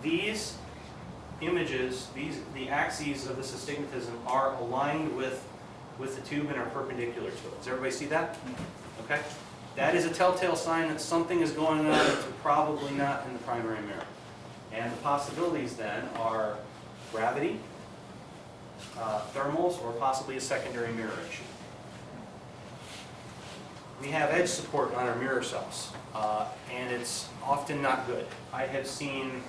these images, the axes of this astigmatism are aligned with the tube and are perpendicular to it. Does everybody see that? Okay. That is a telltale sign that something is going on that's probably not in the primary mirror. And the possibilities then are gravity, thermals, or possibly a secondary mirror issue. We have edge support on our mirror cells, and it's often not good. I have seen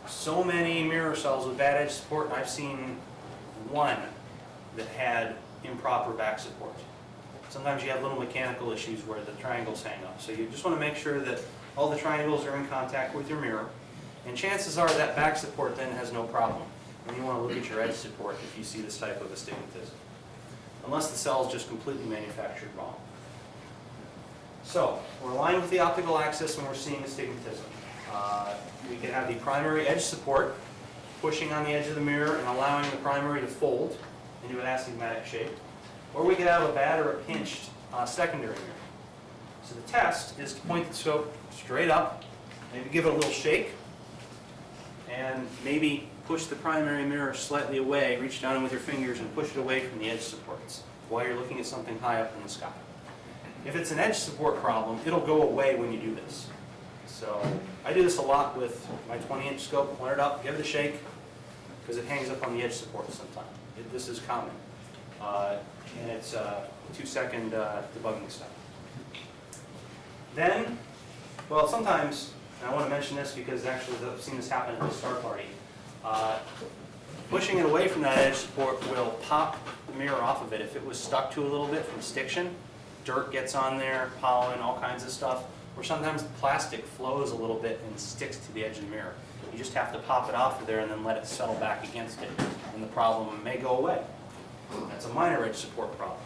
so many mirror cells with bad edge support, and I've seen one that had improper back support. Sometimes you have little mechanical issues where the triangles hang up. So you just want to make sure that all the triangles are in contact with your mirror, and chances are that back support then has no problem. And you want to look at your edge support if you see this type of astigmatism, unless the cell is just completely manufactured wrong. So we're aligned with the optical axis when we're seeing astigmatism. We can have the primary edge support pushing on the edge of the mirror and allowing the primary to fold into an astigmatic shape. Or we could have a bad or a pinched secondary mirror. So the test is to point the scope straight up, maybe give it a little shake, and maybe push the primary mirror slightly away, reach down with your fingers and push it away from the edge supports while you're looking at something high up in the sky. If it's an edge support problem, it'll go away when you do this. So I do this a lot with my 20-inch scope. Point it up, give it a shake, because it hangs up on the edge support sometimes. This is common. And it's a 2-second debugging step. Then, well, sometimes, and I want to mention this because actually I've seen this happen at the Star Party, pushing it away from that edge support will pop the mirror off of it if it was stuck to a little bit from stiction. Dirt gets on there, pollen, all kinds of stuff. Or sometimes the plastic flows a little bit and sticks to the edge of the mirror. You just have to pop it off of there and then let it settle back against it, and the problem may go away. That's a minor edge support problem.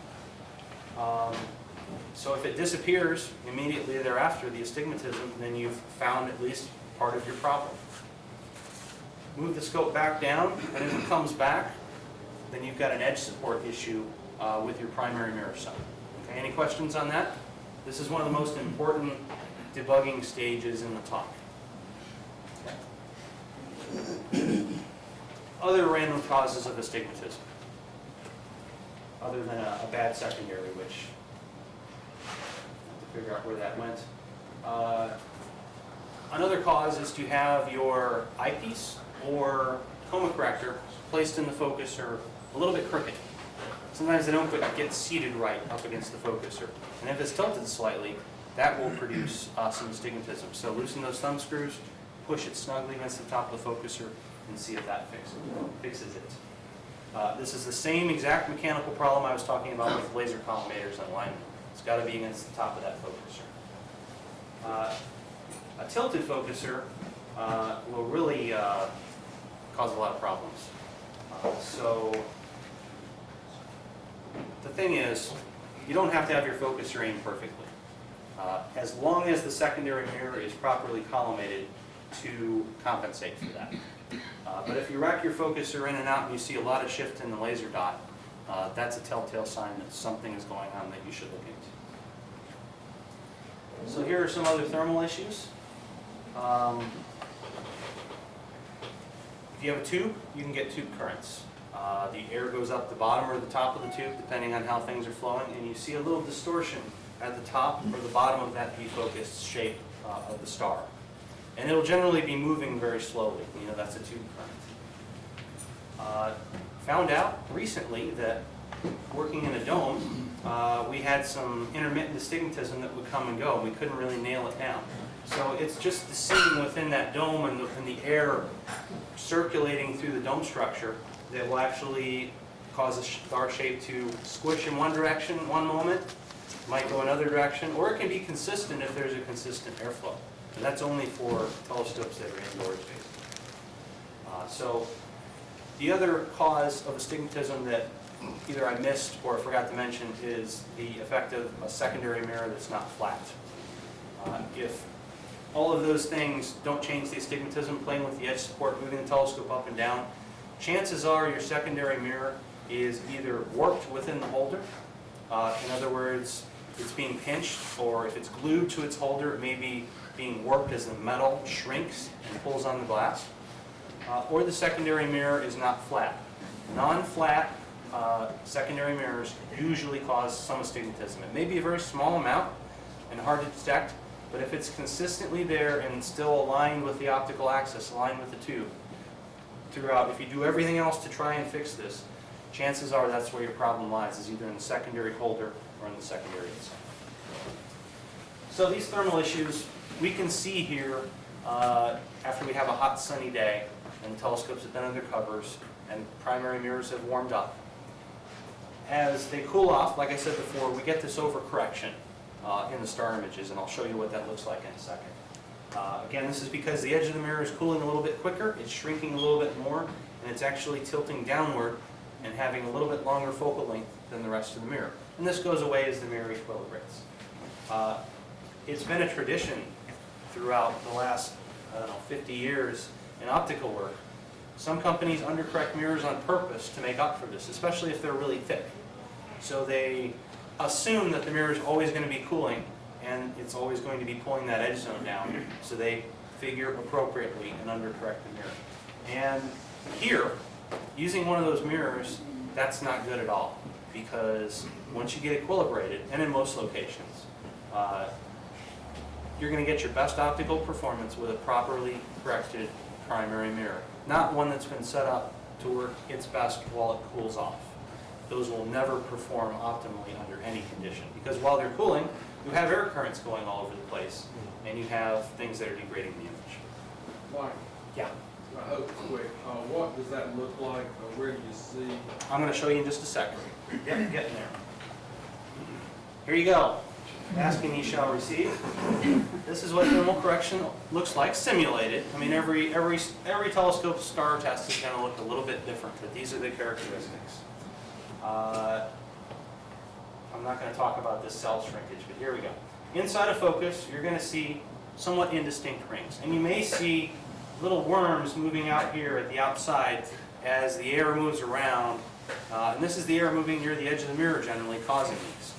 So if it disappears immediately thereafter, the astigmatism, then you've found at least part of your problem. Move the scope back down, and if it comes back, then you've got an edge support issue with your primary mirror cell. Okay, any questions on that? This is one of the most important debugging stages in the talk. Okay. Other random causes of astigmatism, other than a bad secondary, which I have to figure out where that went. Another cause is to have your eyepiece or coma corrector placed in the focuser a little bit crooked. Sometimes they don't get seated right up against the focuser. And if it's tilted slightly, that will produce some astigmatism. So loosen those thumb screws, push it snugly against the top of the focuser, and see if that fixes it. This is the same exact mechanical problem I was talking about with laser collimators and alignment. It's got to be against the top of that focuser. A tilted focuser will really cause a lot of problems. So the thing is, you don't have to have your focuser aimed perfectly. As long as the secondary mirror is properly collimated to compensate for that. But if you rack your focuser in and out and you see a lot of shift in the laser dot, that's a telltale sign that something is going on that you should look into. So here are some other thermal issues. If you have a tube, you can get tube currents. The air goes up the bottom or the top of the tube, depending on how things are flowing, and you see a little distortion at the top or the bottom of that defocused shape of the star. And it'll generally be moving very slowly. You know, that's a tube current. Found out recently that working in a dome, we had some intermittent astigmatism that would come and go, and we couldn't really nail it down. So it's just the seam within that dome and the air circulating through the dome structure that will actually cause a star shape to squish in one direction one moment, might go another direction, or it can be consistent if there's a consistent airflow. And that's only for telescopes that are indoors, basically. So the other cause of astigmatism that either I missed or forgot to mention is the effect of a secondary mirror that's not flat. If all of those things don't change the astigmatism, playing with the edge support, moving the telescope up and down, chances are your secondary mirror is either warped within the holder, in other words, it's being pinched, or if it's glued to its holder, it may be being warped as the metal shrinks and pulls on the glass. or the secondary mirror is not flat. Non-flat secondary mirrors usually cause some astigmatism. It may be a very small amount and hard to detect, but if it's consistently there and still aligned with the optical axis, aligned with the tube throughout, if you do everything else to try and fix this, chances are that's where your problem lies, is either in the secondary holder or in the secondary itself. So these thermal issues, we can see here after we have a hot sunny day and the telescopes have been under covers and primary mirrors have warmed up. As they cool off, like I said before, we get this overcorrection in the star images, and I'll show you what that looks like in a second. Again, this is because the edge of the mirror is cooling a little bit quicker, it's shrinking a little bit more, and it's actually tilting downward and having a little bit longer focal length than the rest of the mirror. And this goes away as the mirror equilibrates. It's been a tradition throughout the last, 50 years in optical work. Some companies undercorrect mirrors on purpose to make up for this, especially if they're really thick. So they assume that the mirror is always going to be cooling and it's always going to be pulling that edge zone down, so they figure appropriately and undercorrect the mirror. And here, using one of those mirrors, that's not good at all, because once you get equilibrated, and in most locations, you're going to get your best optical performance with a properly corrected primary mirror, not one that's been set up to work its best while it cools off. Those will never perform optimally under any condition, because while they're cooling, you have air currents going all over the place, and you have things that are degrading the image. Mike, Yeah. I hope quick. What does that look like? Where do you see? I'm going to show you in just a second. Yep, getting there. Here you go. Asking ye shall receive. This is what thermal correction looks like, simulated. I mean, every telescope star test is going to look a little bit different, but these are the characteristics. I'm not going to talk about this cell shrinkage, but here we go. Inside of focus, you're going to see somewhat indistinct rings, and you may see little worms moving out here at the outside as the air moves around, and this is the air moving near the edge of the mirror generally causing these.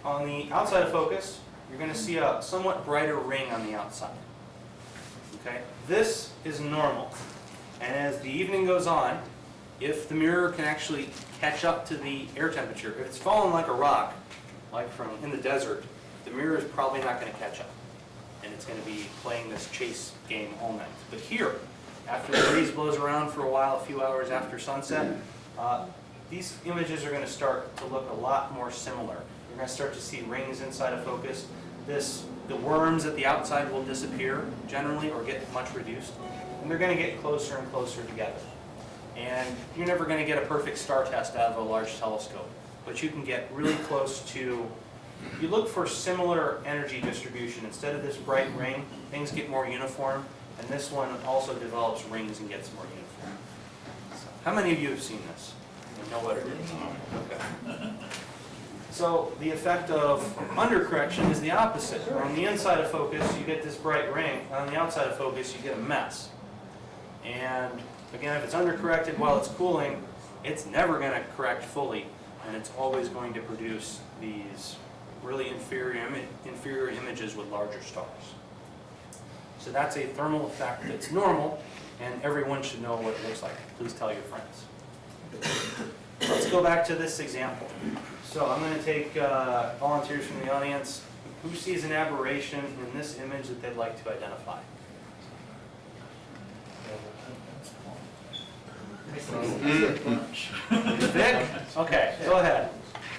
On the outside of focus, you're going to see a somewhat brighter ring on the outside. Okay? This is normal, and as the evening goes on, if the mirror can actually catch up to the air temperature, if it's fallen like a rock, like from in the desert, the mirror is probably not going to catch up, and it's going to be playing this chase game all night. But here, after the breeze blows around for a while, a few hours after sunset, these images are going to start to look a lot more similar. You're going to start to see rings inside of focus. The worms at the outside will disappear generally or get much reduced, and they're going to get closer and closer together. And you're never going to get a perfect star test out of a large telescope, but you can get really close to, you look for similar energy distribution. Instead of this bright ring, things get more uniform, and this one also develops rings and gets more uniform. So, how many of you have seen this and know what it is? Okay. So the effect of undercorrection is the opposite. Where on the inside of focus, you get this bright ring, and on the outside of focus, you get a mess. And again, if it's undercorrected while it's cooling, it's never going to correct fully, and it's always going to produce these really inferior images with larger stars. So that's a thermal effect that's normal, and everyone should know what it looks like. Please tell your friends. Let's go back to this example. So I'm going to take volunteers from the audience. Who sees an aberration in this image that they'd like to identify? Vic? Okay, go ahead.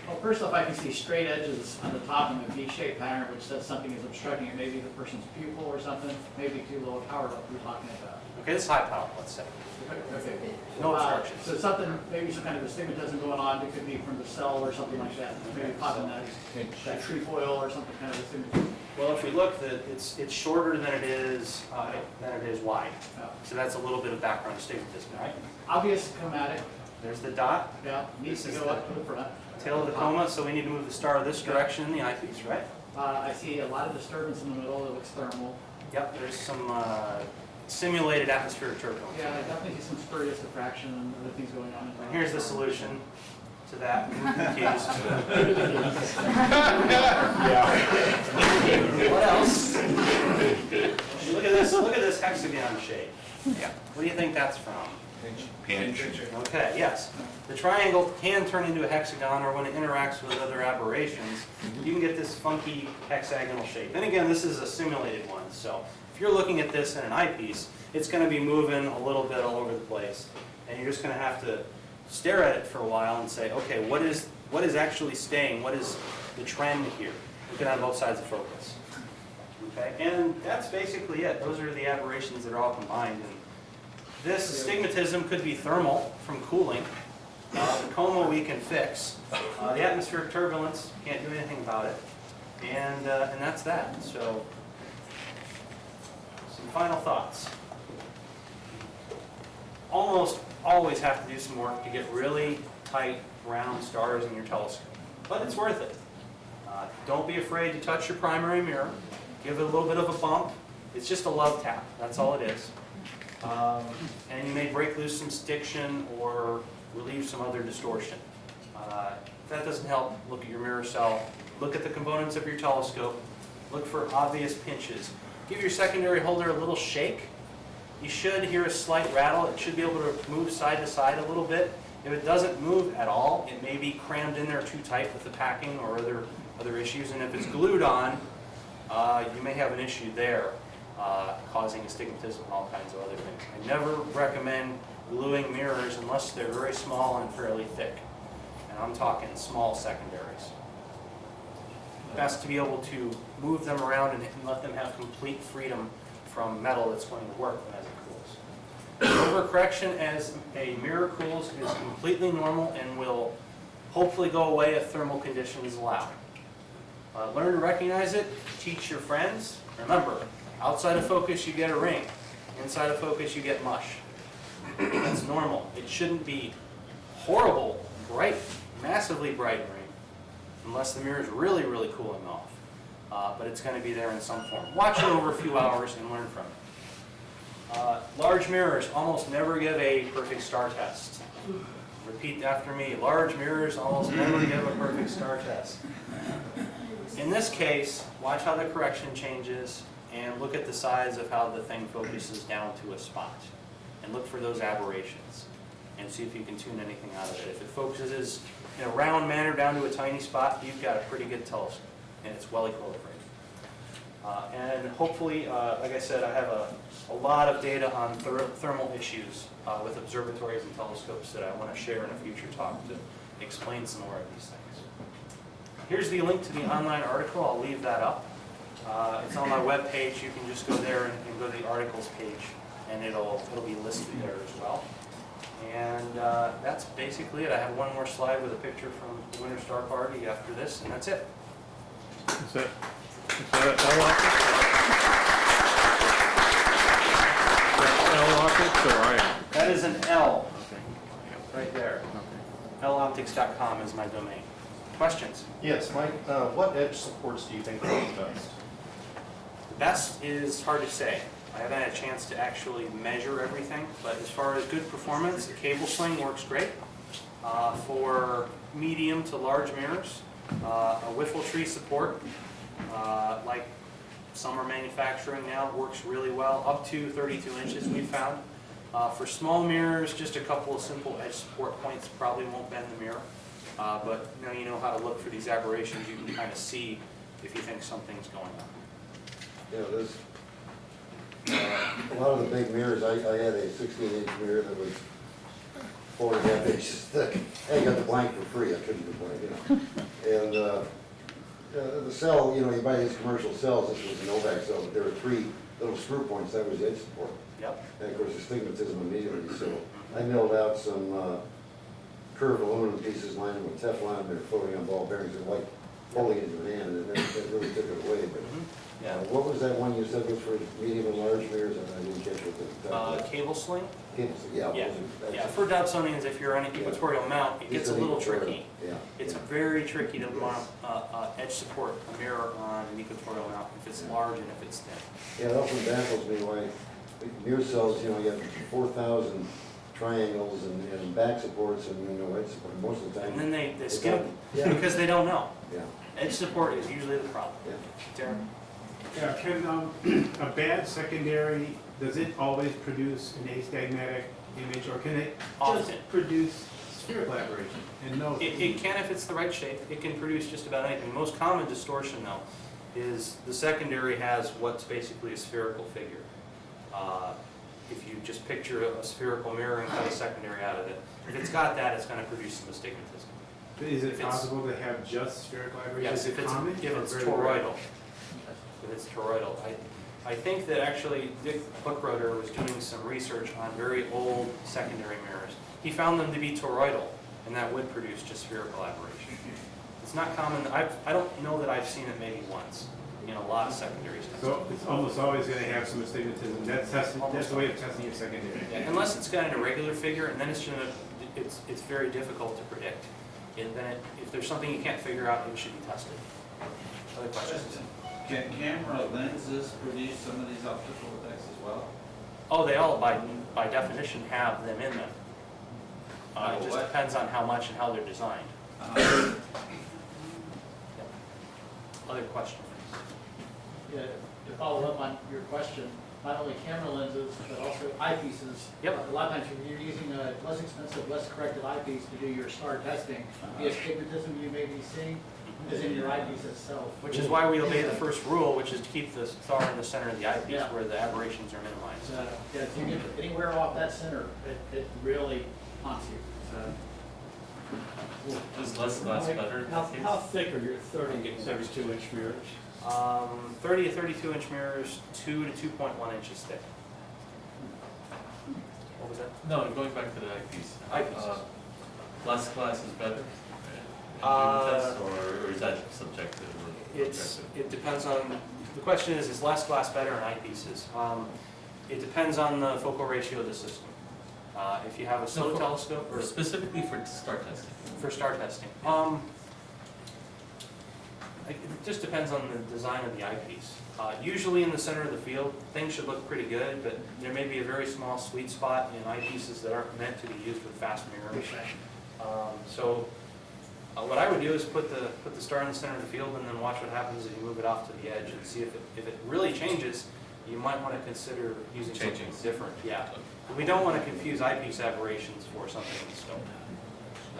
Well, first off, I can see straight edges on the top in a V-shaped pattern, which says something is obstructing it. Maybe the person's pupil or something. Maybe too low a power level we're talking about. Okay, this is high power, let's say. Okay. No obstructions. So something, maybe some kind of astigmatism going on. It could be from the cell or something like that. Maybe popping that trefoil or something kind of astigmatism. Well, if we look, it's shorter than it is wide. So that's a little bit of background astigmatism, right? Obvious chromatic. There's the dot. Yeah, needs to go up to the front. Tail of the coma, so we need to move the star this direction in the eyepiece, right? I see a lot of disturbance in the middle. It looks thermal. Yep, there's some simulated atmospheric turbulence. Yeah, I definitely see some spurious diffraction and other things going on. And here's the solution to that. What else? Look at this hexagon shape. Yeah. What do you think that's from? Pinch. Okay, yes. The triangle can turn into a hexagon, or when it interacts with other aberrations, you can get this funky hexagonal shape. And again, this is a simulated one, so if you're looking at this in an eyepiece, it's going to be moving a little bit all over the place, and you're just going to have to stare at it for a while and say, okay, what is actually staying? What is the trend here? Look at both sides of focus. Okay, and that's basically it. Those are the aberrations that are all combined. And this astigmatism could be thermal from cooling. The coma we can fix. The atmospheric turbulence, can't do anything about it. And that's that. So, some final thoughts. Almost always have to do some work to get really tight, round stars in your telescope. But it's worth it. Don't be afraid to touch your primary mirror. Give it a little bit of a bump. It's just a love tap. That's all it is. And you may break loose some stiction or relieve some other distortion. If that doesn't help, look at your mirror cell. Look at the components of your telescope. Look for obvious pinches. Give your secondary holder a little shake. You should hear a slight rattle. It should be able to move side to side a little bit. If it doesn't move at all, it may be crammed in there too tight with the packing or other issues. And if it's glued on, you may have an issue there, causing astigmatism and all kinds of other things. I never recommend gluing mirrors unless they're very small and fairly thick. And I'm talking small secondaries. Best to be able to move them around and let them have complete freedom from metal that's going to work as it cools. Overcorrection as a mirror cools is completely normal and will hopefully go away if thermal conditions allow. Learn to recognize it, teach your friends. Remember, outside of focus you get a ring, inside of focus you get mush. That's normal. It shouldn't be horrible, bright, massively bright ring, unless the mirror is really, really cooling off. But it's going to be there in some form. Watch it over a few hours and learn from it. Large mirrors almost never give a perfect star test. Repeat after me. Large mirrors almost never give a perfect star test. In this case, watch how the correction changes and look at the size of how the thing focuses down to a spot. And look for those aberrations and see if you can tune anything out of it. If it focuses in a round manner down to a tiny spot, you've got a pretty good telescope and it's well equilibrated. And hopefully, like I said, I have a lot of data on thermal issues with observatories and telescopes that I want to share in a future talk to explain some more of these things. Here's the link to the online article. I'll leave that up. It's on my webpage. You can just go there and go to the articles page, and it'll be listed there as well. And that's basically it. I have one more slide with a picture from the Winter Star Party after this, and that's it. Is that L optics or I? That is an L Okay. right there. Okay. loptics.com is my domain. Questions? Yes, Mike, what edge supports do you think are the best? The best is hard to say. I haven't had a chance to actually measure everything, but as far as good performance, the cable sling works great. For medium to large mirrors, a wiffle tree support, like some are manufacturing now, works really well, up to 32 inches we've found. For small mirrors, just a couple of simple edge support points probably won't bend the mirror. But now you know how to look for these aberrations. You can kind of see if you think something's going on. Yeah, there's a lot of the big mirrors. I had a 16-inch mirror that was 4.5 inches thick. I got the blank for free. I couldn't complain, you know. And the cell, you know, you buy these commercial cells. This was a Novak cell, but there were 3 little screw points. That was the edge support. Yep. And of course, astigmatism immediately. So I milled out some curved aluminum pieces, lined them with Teflon. They're floating on ball bearings. They're like holding it in your hand, and it really took it away. But Yeah. what was that one you said was for medium and large mirrors? I didn't catch what Cable sling? yeah. Yeah. That's Yeah. For Dobsonians, if you're on an equatorial mount, it gets a little tricky. Yeah. It's very tricky to mount edge support a mirror on an equatorial mount if it's large and if it's thin. Yeah, it often baffles me why mirror cells, you know, you have 4,000 triangles and back supports and, you know, edge support most of the time. And then they skip Yeah. because they don't know. Yeah. Edge support is usually the problem. Yeah. Darren? Yeah, can, a bad secondary, does it always produce an astigmatic image, or can it Often. just produce spherical aberration and no? It can if it's the right shape. It can produce just about anything. The most common distortion, though, is the secondary has what's basically a spherical figure. If you just picture a spherical mirror and cut a secondary out of it, if it's got that, it's going to produce some astigmatism. Is it if it's- possible to have just spherical aberration? Yes, Is if it it's, common if or it's very rare? toroidal. If it's toroidal. I think that actually Dick Buckroeder was doing some research on very old secondary mirrors. He found them to be toroidal, and that would produce just spherical aberration. It's not common, I don't know that I've seen it maybe once in a lot of secondary stuff. So it's almost always gonna have some astigmatism, that's testing, that's Almost the way of testing your secondary. Yeah, unless it's got an irregular figure, and then it's very difficult to predict. And then if there's something you can't figure out, it should be tested. Other questions? Can camera lenses produce some of these optical effects as well? Oh, they all, by definition, have them in them. It just What? depends on how much and how they're designed. Uh, Other questions? Yeah, to follow up on your question, not only camera lenses, but also eyepieces. Yep. A lot of times when you're using a less expensive, less corrected eyepiece to do your star testing, the astigmatism you may be seeing is in your eyepiece itself. Which is why we obey the first rule, which is to keep the star in the center of the eyepiece Yeah. where the aberrations are minimized. So, yeah, if you get anywhere off that center, it really haunts you. So, Is less glass better? How thick are your 30, 32-inch mirrors? 30 to 32-inch mirrors, 2 to 2.1 inches thick. What was that? No, going back to the eyepiece. Eyepieces. Less glass is better? Or is that subjective or objective? It depends on, the question is less glass better in eyepieces? It depends on the focal ratio of the system. If you have a slow telescope Or specifically for star testing? for star testing. It just depends on the design of the eyepiece. Usually in the center of the field, things should look pretty good, but there may be a very small sweet spot in eyepieces that aren't meant to be used with fast mirrors. What I would do is put the star in the center of the field and then watch what happens if you move it off to the edge and see if it really changes. You might want to consider using something Changing. different. Yeah, we don't want to confuse eyepiece aberrations for something in the scope.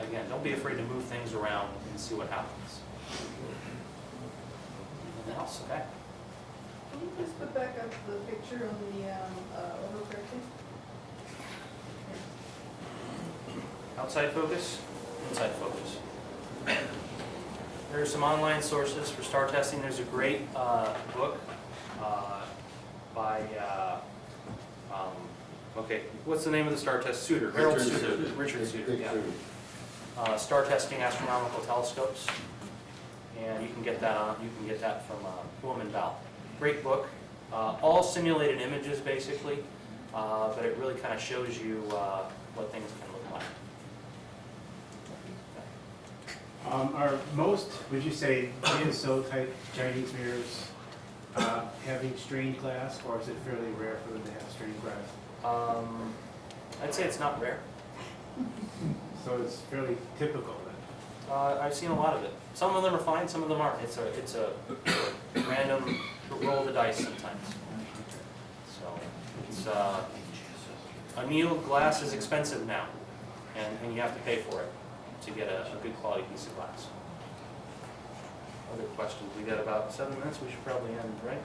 Again, don't be afraid to move things around and see what happens. Anything else? Okay. Can you just put back up the picture on the overcorrection? Outside focus, inside focus. There are some online sources for star testing. There's a great book by, okay, what's the name of the star test? Suter. Harold Richard Suter. Suter. Richard Suter, Big yeah. food. Star testing astronomical telescopes. And you can get that from Boom and Bell. Great book. All simulated images, basically, but it really kind of shows you what things can look like. Are most, would you say, ASO type Chinese mirrors having strained glass, or is it fairly rare for them to have strained glass? I'd say it's not rare. So it's fairly typical then. I've seen a lot of it. Some of them are fine, some of them aren't. It's a random roll of the dice sometimes. So it's annealed glass is expensive now, and you have to pay for it to get a good quality piece of glass. Other questions? We got about 7 minutes. We should probably end, right?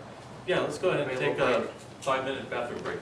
Yeah, let's go ahead and Maybe take we'll a 5-minute bathroom break.